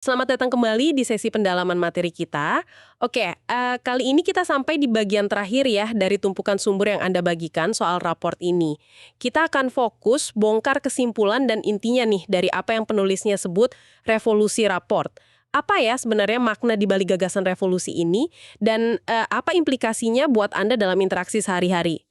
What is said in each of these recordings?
Selamat datang kembali di sesi pendalaman materi kita. Oke, kali ini kita sampai di bagian terakhir ya dari tumpukan sumber yang Anda bagikan soal raport ini. Kita akan fokus bongkar kesimpulan dan intinya nih dari apa yang penulisnya sebut revolusi raport. Apa ya sebenarnya makna di balik gagasan revolusi ini dan apa implikasinya buat Anda dalam interaksi sehari-hari?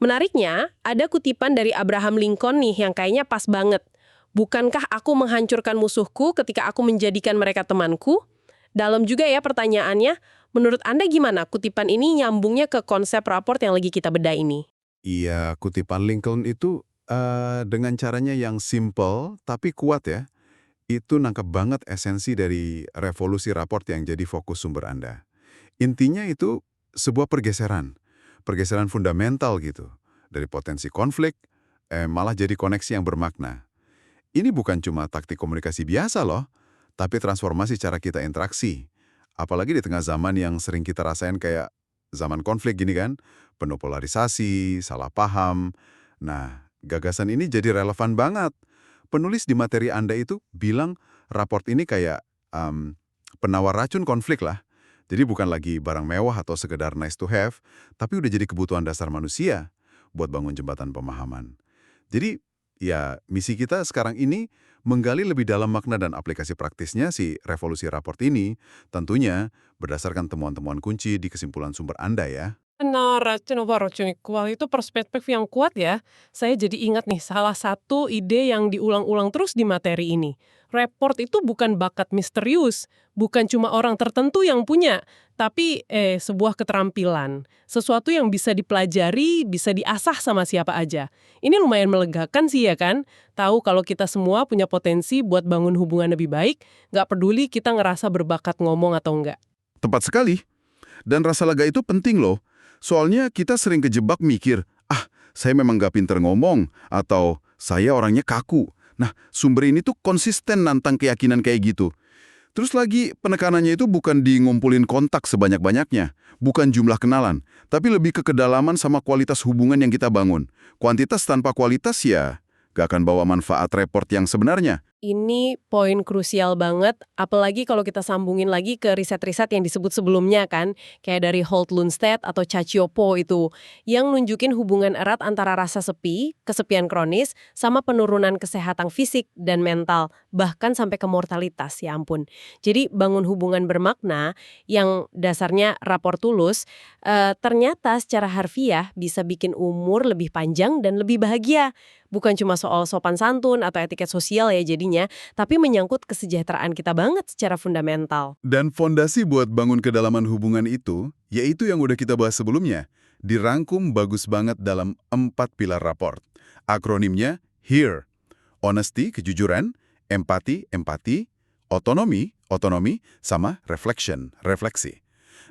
Menariknya, ada kutipan dari Abraham Lincoln nih yang kayaknya pas banget. Bukankah aku menghancurkan musuhku ketika aku menjadikan mereka temanku? Dalam juga ya pertanyaannya, menurut Anda gimana kutipan ini nyambungnya ke konsep raport yang lagi kita bedah ini? Iya, kutipan Lincoln itu dengan caranya yang simple tapi kuat ya, itu nangkep banget esensi dari revolusi raport yang jadi fokus sumber Anda. Intinya itu sebuah pergeseran fundamental gitu, dari potensi konflik, malah jadi koneksi yang bermakna. Ini bukan cuma taktik komunikasi biasa loh, tapi transformasi cara kita interaksi. Apalagi di tengah zaman yang sering kita rasain kayak zaman konflik gini kan, penuh polarisasi, salah paham. Nah, gagasan ini jadi relevan banget. Penulis di materi Anda itu bilang raport ini kayak penawar racun konflik lah. Jadi bukan lagi barang mewah atau sekedar nice to have, tapi udah jadi kebutuhan dasar manusia buat bangun jembatan pemahaman. Jadi, ya misi kita sekarang ini menggali lebih dalam makna dan aplikasi praktisnya si revolusi raport ini, tentunya berdasarkan temuan-temuan kunci di kesimpulan sumber Anda ya. Benar, racun Wah, itu perspektif yang kuat ya. Saya jadi ingat nih, salah satu ide yang diulang-ulang terus di materi ini. Report itu bukan bakat misterius, bukan cuma orang tertentu yang punya, tapi sebuah keterampilan. Sesuatu yang bisa dipelajari, bisa diasah sama siapa aja. Ini lumayan melegakan sih ya kan? Tahu kalau kita semua punya potensi buat bangun hubungan lebih baik, nggak peduli kita ngerasa berbakat ngomong atau enggak. Tepat sekali. Dan rasa lega itu penting loh. Soalnya kita sering kejebak mikir, saya memang nggak pinter ngomong, atau saya orangnya kaku. Nah, sumber ini tuh konsisten nantang keyakinan kayak gitu. Terus lagi, penekanannya itu bukan di ngumpulin kontak sebanyak-banyaknya, bukan jumlah kenalan, tapi lebih ke kedalaman sama kualitas hubungan yang kita bangun. Kuantitas tanpa kualitas ya, nggak akan bawa manfaat report yang sebenarnya. Ini poin krusial banget, apalagi kalau kita sambungin lagi ke riset-riset yang disebut sebelumnya kan, kayak dari Holt Lundstedt atau Cacioppo itu, yang nunjukin hubungan erat antara rasa sepi, kesepian kronis, sama penurunan kesehatan fisik dan mental, bahkan sampai ke mortalitas, ya ampun. Jadi bangun hubungan bermakna yang dasarnya rapor tulus, ternyata secara harfiah bisa bikin umur lebih panjang dan lebih bahagia. Bukan cuma soal sopan santun atau etiket sosial ya jadinya, tapi menyangkut kesejahteraan kita banget secara fundamental. Dan fondasi buat bangun kedalaman hubungan itu, yaitu yang udah kita bahas sebelumnya, dirangkum bagus banget dalam 4 pilar raport. Akronimnya HERE, honesty, kejujuran, empati, otonomi, sama reflection, refleksi.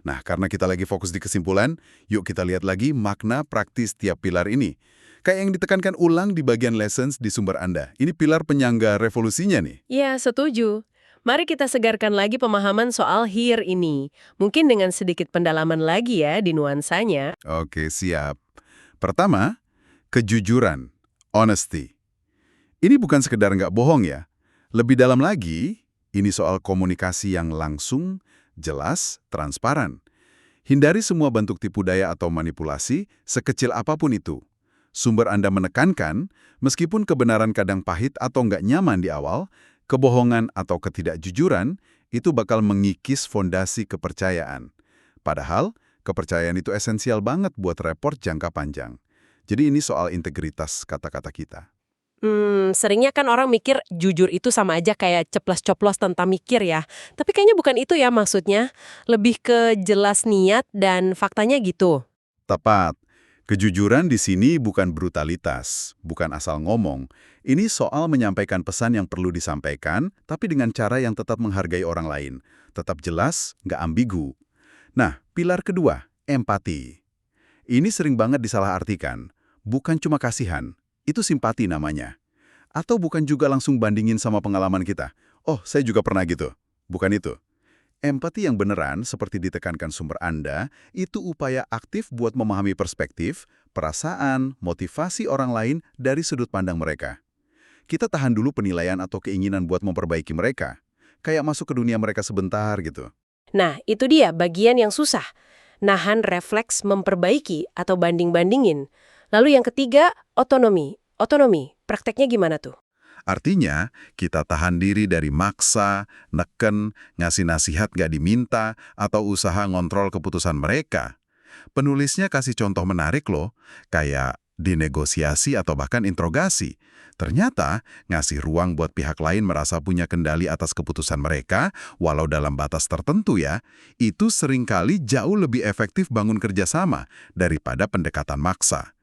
Nah, karena kita lagi fokus di kesimpulan, yuk kita lihat lagi makna praktis tiap pilar ini. Kayak yang ditekankan ulang di bagian lessons di sumber Anda. Ini pilar penyangga revolusinya nih. Ya, setuju. Mari kita segarkan lagi pemahaman soal here ini. Mungkin dengan sedikit pendalaman lagi ya di nuansanya. Oke, siap. Pertama, kejujuran, honesty. Ini bukan sekedar nggak bohong ya. Lebih dalam lagi, ini soal komunikasi yang langsung, jelas, transparan. Hindari semua bentuk tipu daya atau manipulasi, sekecil apapun itu. Sumber Anda menekankan, meskipun kebenaran kadang pahit atau nggak nyaman di awal, kebohongan atau ketidakjujuran itu bakal mengikis fondasi kepercayaan. Padahal, kepercayaan itu esensial banget buat report jangka panjang. Jadi ini soal integritas kata-kata kita. Seringnya kan orang mikir jujur itu sama aja kayak ceplos-coplos tanpa mikir ya. Tapi kayaknya bukan itu ya maksudnya. Lebih ke jelas niat dan faktanya gitu. Tepat. Kejujuran di sini bukan brutalitas, bukan asal ngomong. Ini soal menyampaikan pesan yang perlu disampaikan, tapi dengan cara yang tetap menghargai orang lain. Tetap jelas, nggak ambigu. Nah, pilar kedua, empati. Ini sering banget disalahartikan. Bukan cuma kasihan, itu simpati namanya. Atau bukan juga langsung bandingin sama pengalaman kita. Oh, saya juga pernah gitu. Bukan itu. Empati yang beneran, seperti ditekankan sumber Anda, itu upaya aktif buat memahami perspektif, perasaan, motivasi orang lain dari sudut pandang mereka. Kita tahan dulu penilaian atau keinginan buat memperbaiki mereka. kayak masuk ke dunia mereka sebentar gitu. Nah, itu dia bagian yang susah. Nahan refleks memperbaiki atau banding-bandingin. Lalu yang ketiga, otonomi. Otonomi, prakteknya gimana tuh? Artinya, kita tahan diri dari maksa, neken, ngasih nasihat gak diminta, atau usaha ngontrol keputusan mereka. Penulisnya kasih contoh menarik loh, kayak dinegosiasi atau bahkan interogasi. Ternyata, ngasih ruang buat pihak lain merasa punya kendali atas keputusan mereka, walau dalam batas tertentu ya, itu seringkali jauh lebih efektif bangun kerjasama daripada pendekatan maksa.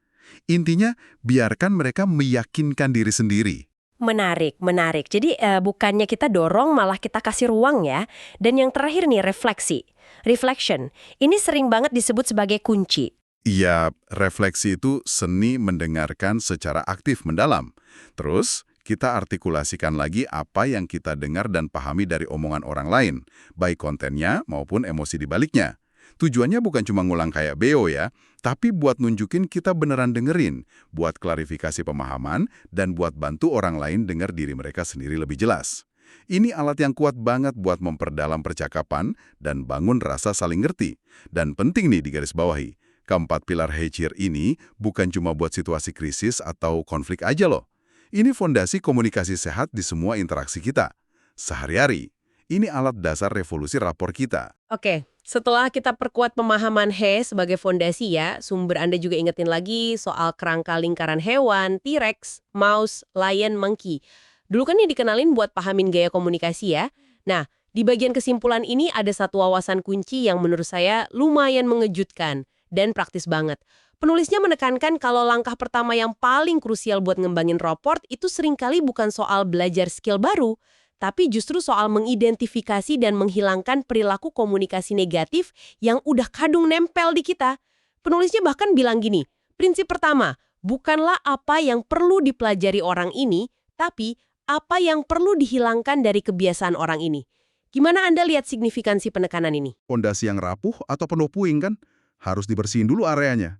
Intinya, biarkan mereka meyakinkan diri sendiri. Menarik, menarik. Jadi bukannya kita dorong, malah kita kasih ruang ya. Dan yang terakhir nih, refleksi. Reflection. Ini sering banget disebut sebagai kunci. Iya, refleksi itu seni mendengarkan secara aktif mendalam. Terus, kita artikulasikan lagi apa yang kita dengar dan pahami dari omongan orang lain, baik kontennya maupun emosi di baliknya. Tujuannya bukan cuma ngulang kayak Beo ya, tapi buat nunjukin kita beneran dengerin, buat klarifikasi pemahaman, dan buat bantu orang lain dengar diri mereka sendiri lebih jelas. Ini alat yang kuat banget buat memperdalam percakapan dan bangun rasa saling ngerti. Dan penting nih digarisbawahi, keempat pilar Hechir ini bukan cuma buat situasi krisis atau konflik aja loh. Ini fondasi komunikasi sehat di semua interaksi kita. Sehari-hari, ini alat dasar revolusi rapor kita. Oke, setelah kita perkuat pemahaman He sebagai fondasi ya, sumber Anda juga ingetin lagi soal kerangka lingkaran hewan, T-Rex, mouse, lion, monkey. Dulu kan ini dikenalin buat pahamin gaya komunikasi ya. Nah, di bagian kesimpulan ini ada satu wawasan kunci yang menurut saya lumayan mengejutkan dan praktis banget. Penulisnya menekankan kalau langkah pertama yang paling krusial buat ngembangin raport itu seringkali bukan soal belajar skill baru, tapi justru soal mengidentifikasi dan menghilangkan perilaku komunikasi negatif yang udah kadung nempel di kita. Penulisnya bahkan bilang gini, prinsip pertama, bukanlah apa yang perlu dipelajari orang ini, tapi apa yang perlu dihilangkan dari kebiasaan orang ini. Gimana Anda lihat signifikansi penekanan ini? Fondasi yang rapuh atau penuh puing kan, harus dibersihin dulu areanya.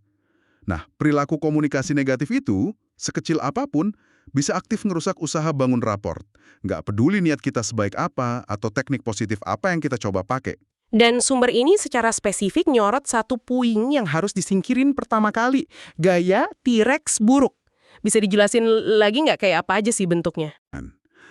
Nah, perilaku komunikasi negatif itu, sekecil apapun, bisa aktif ngerusak usaha bangun raport. Nggak peduli niat kita sebaik apa atau teknik positif apa yang kita coba pakai. Dan sumber ini secara spesifik nyorot Satu puing yang harus disingkirin pertama kali, gaya T-Rex buruk. bisa dijelasin lagi nggak kayak apa aja sih bentuknya?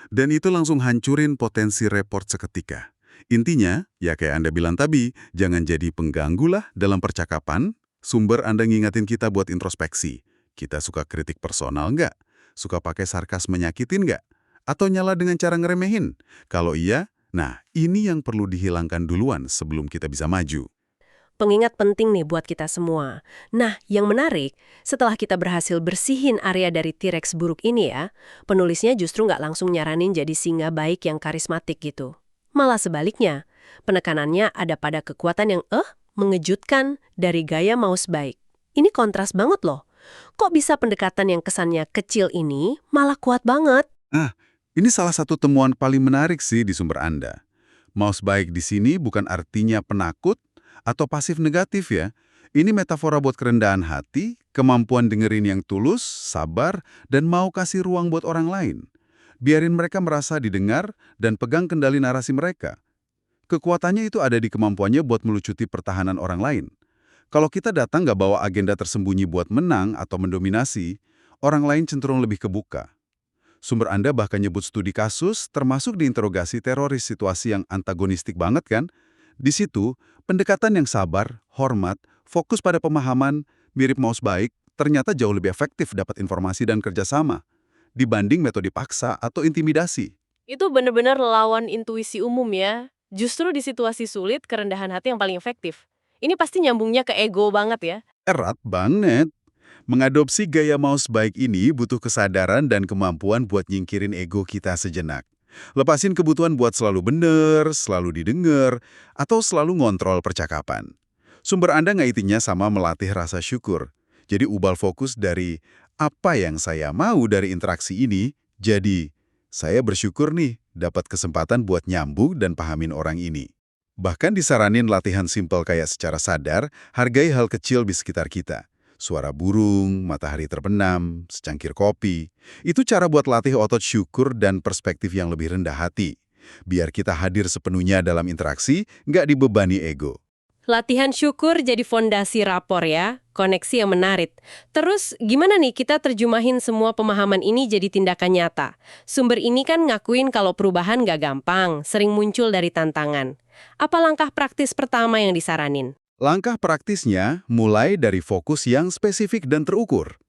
Dan itu langsung hancurin potensi report seketika. Intinya, ya kayak Anda bilang tadi, jangan jadi pengganggu lah dalam percakapan. Sumber Anda ngingetin kita buat introspeksi. Kita suka kritik personal nggak? Suka pakai sarkas menyakitin nggak? Atau nyala dengan cara ngeremehin? Kalau iya, nah ini yang perlu dihilangkan duluan sebelum kita bisa maju. Pengingat penting nih buat kita semua. Nah, yang menarik, setelah kita berhasil bersihin area dari T-Rex buruk ini ya, penulisnya justru nggak langsung nyaranin jadi singa baik yang karismatik gitu. Malah sebaliknya, penekanannya ada pada kekuatan yang mengejutkan dari gaya mouse baik. Ini kontras banget loh. Kok bisa pendekatan yang kesannya kecil ini malah kuat banget? Ini salah satu temuan paling menarik sih di sumber Anda. Mouse baik di sini bukan artinya penakut atau pasif negatif ya. Ini metafora buat kerendahan hati, kemampuan dengerin yang tulus, sabar, dan mau kasih ruang buat orang lain. Biarin mereka merasa didengar dan pegang kendali narasi mereka. Kekuatannya itu ada di kemampuannya buat melucuti pertahanan orang lain. Kalau kita datang nggak bawa agenda tersembunyi buat menang atau mendominasi, orang lain cenderung lebih kebuka. Sumber Anda bahkan nyebut studi kasus, termasuk diinterogasi teroris situasi yang antagonistik banget kan? Di situ, pendekatan yang sabar, hormat, fokus pada pemahaman, mirip mouse baik, ternyata jauh lebih efektif dapat informasi dan kerjasama, dibanding metode paksa atau intimidasi. Itu benar-benar lawan intuisi umum ya. Justru di situasi sulit, kerendahan hati yang paling efektif. Ini pasti nyambungnya ke ego banget ya. Erat banget. Mengadopsi gaya mouse baik ini butuh kesadaran dan kemampuan buat nyingkirin ego kita sejenak. Lepasin kebutuhan buat selalu bener, selalu didengar, atau selalu ngontrol percakapan. Sumber Anda ngaitinnya sama melatih rasa syukur. Jadi ubal fokus dari apa yang saya mau dari interaksi ini, jadi saya bersyukur nih dapat kesempatan buat nyambung dan pahamin orang ini. Bahkan disaranin latihan simpel kayak secara sadar, hargai hal kecil di sekitar kita. Suara burung, matahari terbenam, secangkir kopi. Itu cara buat latih otot syukur dan perspektif yang lebih rendah hati. Biar kita hadir sepenuhnya dalam interaksi, nggak dibebani ego. Latihan syukur jadi fondasi rapor ya, koneksi yang menarik. Terus gimana nih kita terjemahin semua pemahaman ini jadi tindakan nyata? Sumber ini kan ngakuin kalau perubahan nggak gampang, sering muncul dari tantangan. Apa langkah praktis pertama yang disaranin? Langkah praktisnya mulai dari fokus yang spesifik dan terukur.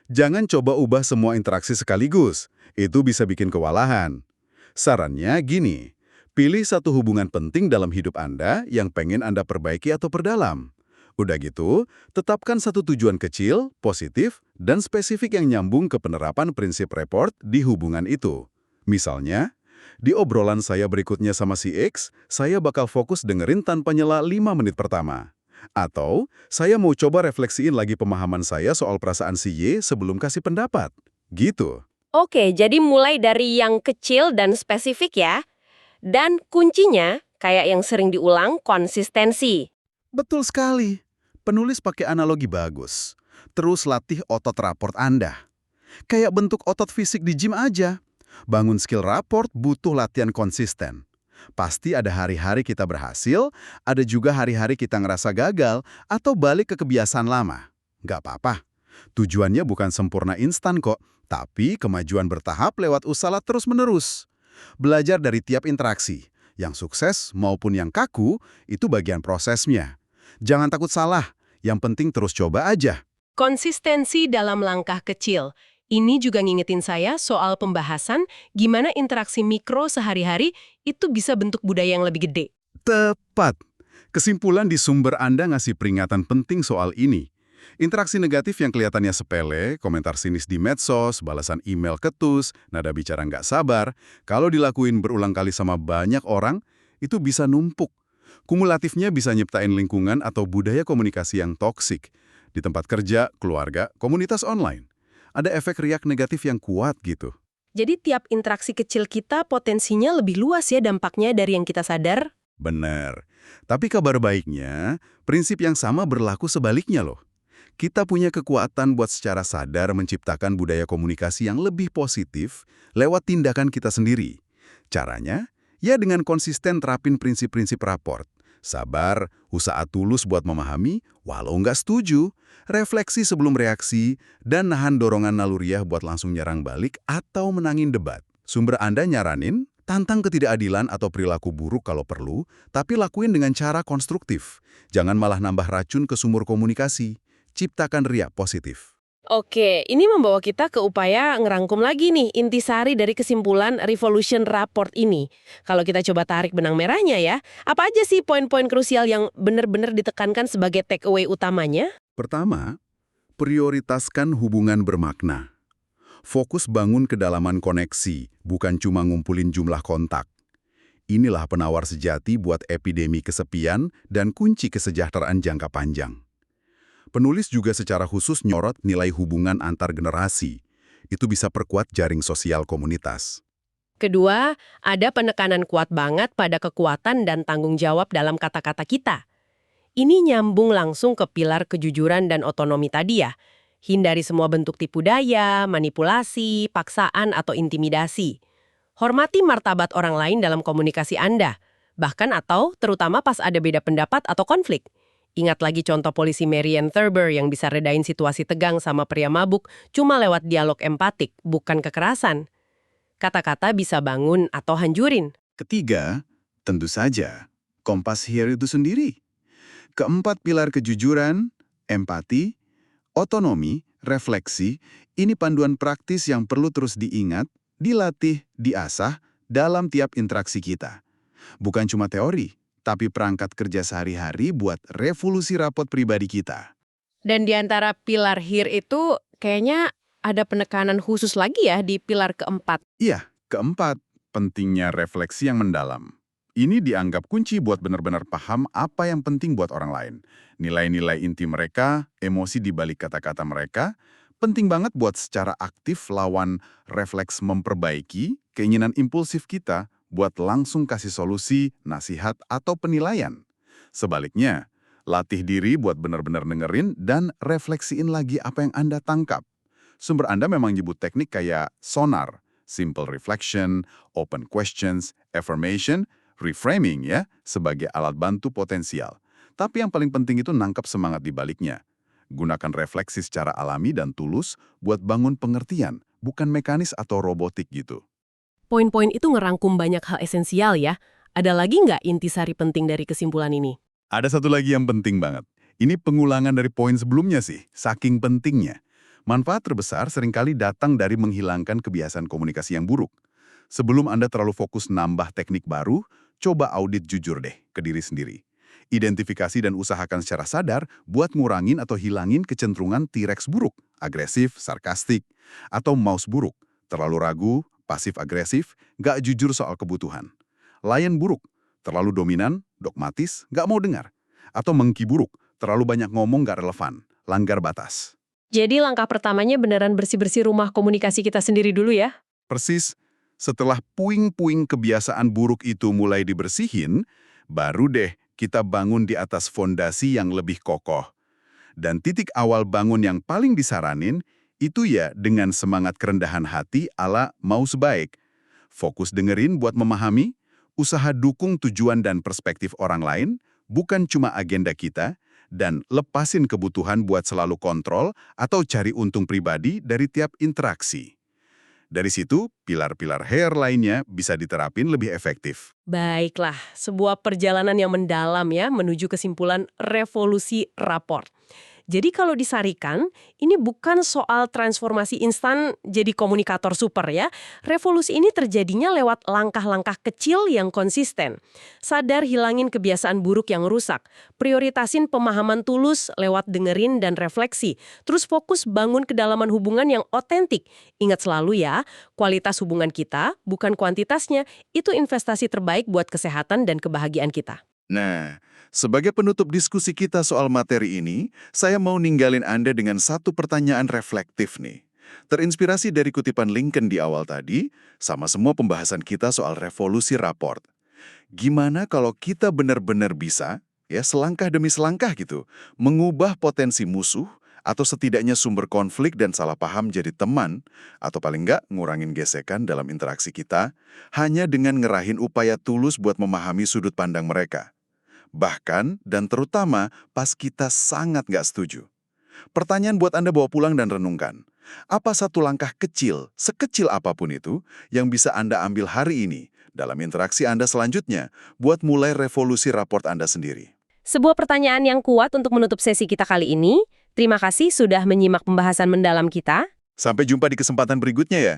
Jangan coba ubah semua interaksi sekaligus, itu bisa bikin kewalahan. Sarannya gini, pilih satu hubungan penting dalam hidup Anda yang pengen Anda perbaiki atau perdalam. Udah gitu, tetapkan satu tujuan kecil, positif, dan spesifik yang nyambung ke penerapan prinsip report di hubungan itu. Misalnya, di obrolan saya berikutnya sama si X, saya bakal fokus dengerin tanpa nyela 5 menit pertama. Atau, saya mau coba refleksiin lagi pemahaman saya soal perasaan si Y sebelum kasih pendapat. Gitu. Oke, jadi mulai dari yang kecil dan spesifik ya. Dan kuncinya, kayak yang sering diulang, konsistensi. Betul sekali. Penulis pakai analogi bagus. Terus latih otot raport Anda. Kayak bentuk otot fisik di gym aja. Bangun skill raport butuh latihan konsisten. Pasti ada hari-hari kita berhasil, ada juga hari-hari kita ngerasa gagal, atau balik ke kebiasaan lama. Nggak apa-apa. Tujuannya bukan sempurna instan kok, tapi kemajuan bertahap lewat usaha terus-menerus. Belajar dari tiap interaksi, yang sukses maupun yang kaku, itu bagian prosesnya. Jangan takut salah, yang penting terus coba aja. Konsistensi dalam langkah kecil. Ini juga ngingetin saya soal pembahasan gimana interaksi mikro sehari-hari itu bisa bentuk budaya yang lebih gede. Tepat. Kesimpulan di sumber Anda ngasih peringatan penting soal ini. Interaksi negatif yang kelihatannya sepele, komentar sinis di medsos, balasan email ketus, nada bicara nggak sabar, kalau dilakuin berulang kali sama banyak orang, itu bisa numpuk. Kumulatifnya bisa nyiptain lingkungan atau budaya komunikasi yang toksik. Di tempat kerja, keluarga, komunitas online. Ada efek riak negatif yang kuat gitu. Jadi tiap interaksi kecil kita potensinya lebih luas ya dampaknya dari yang kita sadar. Bener. Tapi kabar baiknya, prinsip yang sama berlaku sebaliknya loh. Kita punya kekuatan buat secara sadar menciptakan budaya komunikasi yang lebih positif lewat tindakan kita sendiri. Caranya, ya dengan konsisten terapin prinsip-prinsip raport. Sabar, usaha tulus buat memahami, walau nggak setuju, refleksi sebelum reaksi, dan nahan dorongan naluriah buat langsung nyerang balik atau menangin debat. Sumber Anda nyaranin, tantang ketidakadilan atau perilaku buruk kalau perlu, tapi lakuin dengan cara konstruktif. Jangan malah nambah racun ke sumur komunikasi. Ciptakan riak positif. Oke, ini membawa kita ke upaya ngerangkum lagi nih intisari dari kesimpulan Revolution Report ini. Kalau kita coba tarik benang merahnya ya, apa aja sih poin-poin krusial yang benar-benar ditekankan sebagai takeaway utamanya? Pertama, prioritaskan hubungan bermakna. Fokus bangun kedalaman koneksi, bukan cuma ngumpulin jumlah kontak. Inilah penawar sejati buat epidemi kesepian dan kunci kesejahteraan jangka panjang. Penulis juga secara khusus nyorot nilai hubungan antar generasi. Itu bisa perkuat jaring sosial komunitas. Kedua, ada penekanan kuat banget pada kekuatan dan tanggung jawab dalam kata-kata kita. Ini nyambung langsung ke pilar kejujuran dan otonomi tadi ya. Hindari semua bentuk tipu daya, manipulasi, paksaan, atau intimidasi. Hormati martabat orang lain dalam komunikasi Anda, bahkan atau terutama pas ada beda pendapat atau konflik. Ingat lagi contoh polisi Marian Thurber yang bisa redain situasi tegang sama pria mabuk cuma lewat dialog empatik, bukan kekerasan. Kata-kata bisa bangun atau hanjurin. Ketiga, tentu saja, kompas here itu sendiri. Keempat pilar kejujuran, empati, otonomi, refleksi, ini panduan praktis yang perlu terus diingat, dilatih, diasah dalam tiap interaksi kita. Bukan cuma teori, tapi perangkat kerja sehari-hari buat revolusi rapot pribadi kita. Dan di antara pilar HERE itu kayaknya ada penekanan khusus lagi ya di pilar keempat. Iya, keempat, pentingnya refleksi yang mendalam. Ini dianggap kunci buat benar-benar paham apa yang penting buat orang lain. Nilai-nilai inti mereka, emosi di balik kata-kata mereka, penting banget buat secara aktif lawan refleks memperbaiki keinginan impulsif kita buat langsung kasih solusi, nasihat, atau penilaian. Sebaliknya, latih diri buat benar-benar dengerin dan refleksiin lagi apa yang Anda tangkap. Sumber Anda memang nyebut teknik kayak sonar, simple reflection, open questions, affirmation, reframing ya, sebagai alat bantu potensial. Tapi yang paling penting itu nangkap semangat di baliknya. Gunakan refleksi secara alami dan tulus buat bangun pengertian, bukan mekanis atau robotik gitu. Poin-poin itu ngerangkum banyak hal esensial ya. Ada lagi nggak intisari penting dari kesimpulan ini? Ada satu lagi yang penting banget. Ini pengulangan dari poin sebelumnya sih, saking pentingnya. Manfaat terbesar seringkali datang dari menghilangkan kebiasaan komunikasi yang buruk. Sebelum Anda terlalu fokus nambah teknik baru, coba audit jujur deh ke diri sendiri. Identifikasi dan usahakan secara sadar buat ngurangin atau hilangin kecenderungan T-Rex buruk, agresif, sarkastik, atau mouse buruk, terlalu ragu, pasif-agresif, nggak jujur soal kebutuhan. Lion buruk, terlalu dominan, dogmatis, nggak mau dengar. Atau monkey buruk, terlalu banyak ngomong nggak relevan, langgar batas. Jadi langkah pertamanya beneran bersih-bersih rumah komunikasi kita sendiri dulu ya? Persis, setelah puing-puing kebiasaan buruk itu mulai dibersihin, baru deh kita bangun di atas fondasi yang lebih kokoh. Dan titik awal bangun yang paling disaranin, itu ya dengan semangat kerendahan hati ala mau sebaik. Fokus dengerin buat memahami, usaha dukung tujuan dan perspektif orang lain, bukan cuma agenda kita, dan lepasin kebutuhan buat selalu kontrol atau cari untung pribadi dari tiap interaksi. Dari situ, pilar-pilar HER lainnya bisa diterapin lebih efektif. Baiklah, sebuah perjalanan yang mendalam ya menuju kesimpulan revolusi raport. Jadi kalau disarikan, ini bukan soal transformasi instan jadi komunikator super ya. Revolusi ini terjadinya lewat langkah-langkah kecil yang konsisten. Sadar hilangin kebiasaan buruk yang rusak. Prioritasin pemahaman tulus lewat dengerin dan refleksi. Terus fokus bangun kedalaman hubungan yang otentik. Ingat selalu ya, kualitas hubungan kita bukan kuantitasnya. Itu investasi terbaik buat kesehatan dan kebahagiaan kita. Nah, sebagai penutup diskusi kita soal materi ini, saya mau ninggalin Anda dengan satu pertanyaan reflektif nih. Terinspirasi dari kutipan Lincoln di awal tadi, sama semua pembahasan kita soal revolusi raport. Gimana kalau kita benar-benar bisa, ya selangkah demi selangkah gitu, mengubah potensi musuh, atau setidaknya sumber konflik dan salah paham jadi teman, atau paling nggak ngurangin gesekan dalam interaksi kita, hanya dengan ngerahin upaya tulus buat memahami sudut pandang mereka. Bahkan dan terutama pas kita sangat nggak setuju. Pertanyaan buat Anda bawa pulang dan renungkan. Apa satu langkah kecil, sekecil apapun itu, yang bisa Anda ambil hari ini dalam interaksi Anda selanjutnya buat mulai revolusi raport Anda sendiri? Sebuah pertanyaan yang kuat untuk menutup sesi kita kali ini. Terima kasih sudah menyimak pembahasan mendalam kita. Sampai jumpa di kesempatan berikutnya ya.